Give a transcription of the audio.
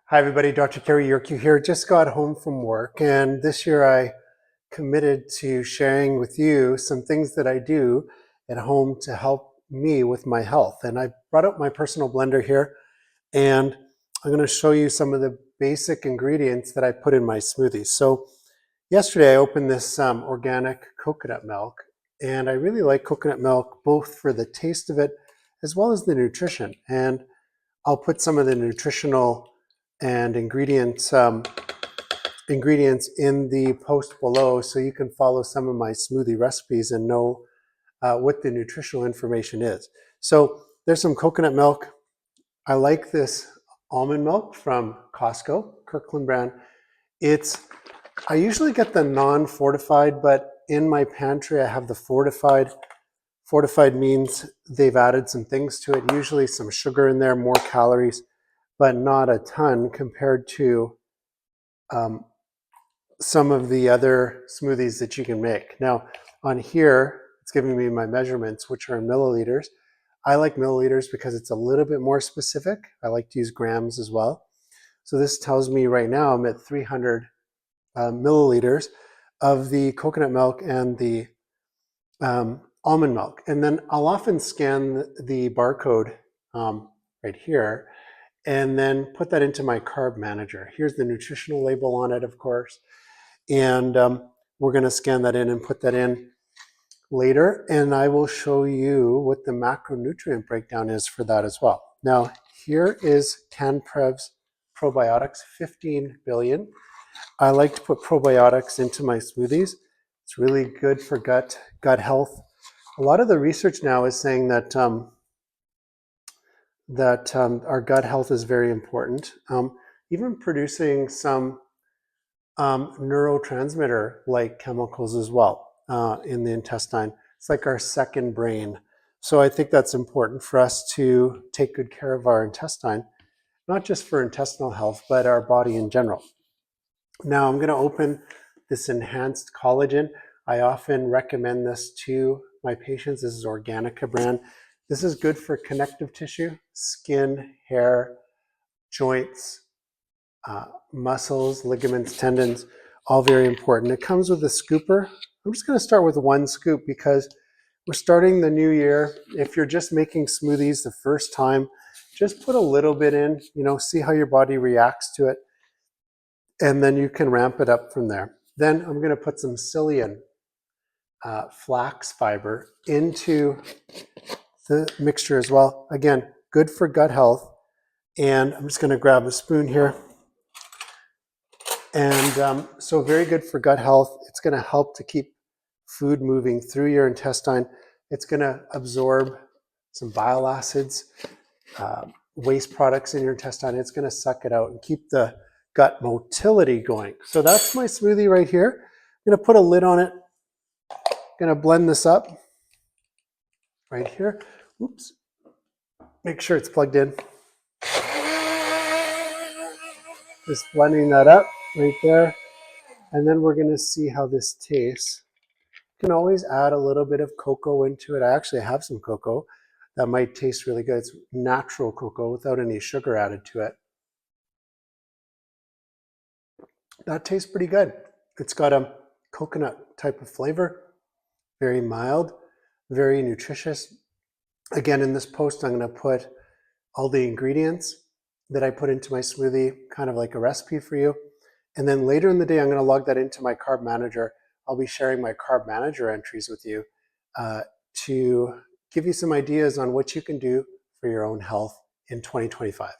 Hi everybody, Dr. Cary Yurkiw here. Just got home from work, and this year I committed to sharing with you some things that I do at home to help me with my health. And I brought up my personal blender here, and I'm going to show you some of the basic ingredients that I put in my smoothies. So yesterday I opened this organic coconut milk, and I really like coconut milk both for the taste of it as well as the nutrition. And I'll put some of the nutritional and ingredients in the post below, so you can follow some of my smoothie recipes and know what the nutritional information is. So there's some coconut milk. I like this almond milk from Costco, Kirkland brand. I usually get the non-fortified, but in my pantry I have the fortified. Fortified means they've added some things to it, usually some sugar in there, more calories, but not a ton compared to some of the other smoothies that you can make. Now, on here, it's giving me my measurements, which are in milliliters. I like milliliters because it's a little bit more specific. I like to use grams as well. So this tells me right now I'm at 300 milliliters of the coconut milk and the almond milk. And then I'll often scan the barcode right here and then put that into my carb manager. Here's the nutritional label on it, of course. And we're going to scan that in and put that in later. And I will show you what the macronutrient breakdown is for that as well. Now, here is CanPrev's probiotics, 15 billion. I like to put probiotics into my smoothies. It's really good for gut health. A lot of the research now is saying that our gut health is very important. Even producing some neurotransmitter-like chemicals as well in the intestine. It's like our second brain. So I think that's important for us to take good care of our intestine, not just for intestinal health, but our body in general. Now I'm going to open this enhanced collagen. I often recommend this to my patients. This is Organica brand. This is good for connective tissue, skin, hair, joints, muscles, ligaments, tendons, all very important. It comes with a scooper. I'm just going to start with one scoop because we're starting the new year. If you're just making smoothies the first time, just put a little bit in, see how your body reacts to it, and then you can ramp it up from there. Then I'm going to put some Psyllium flax fiber into the mixture as well. Again, good for gut health. And I'm just going to grab a spoon here. And so very good for gut health. It's going to help to keep food moving through your intestine. It's going to absorb some bile acids, waste products in your intestine. It's going to suck it out and keep the gut motility going. So that's my smoothie right here. I'm going to put a lid on it. I'm going to blend this up right here. Oops. Make sure it's plugged in. Just blending that up right there. And then we're going to see how this tastes. You can always add a little bit of cocoa into it. I actually have some cocoa that might taste really good. It's natural cocoa without any sugar added to it. That tastes pretty good. It's got a coconut type of flavor, very mild, very nutritious. Again, in this post, I'm going to put all the ingredients that I put into my smoothie, kind of like a recipe for you. And then later in the day, I'm going to log that into my carb manager. I'll be sharing my carb manager entries with you to give you some ideas on what you can do for your own health in 2025.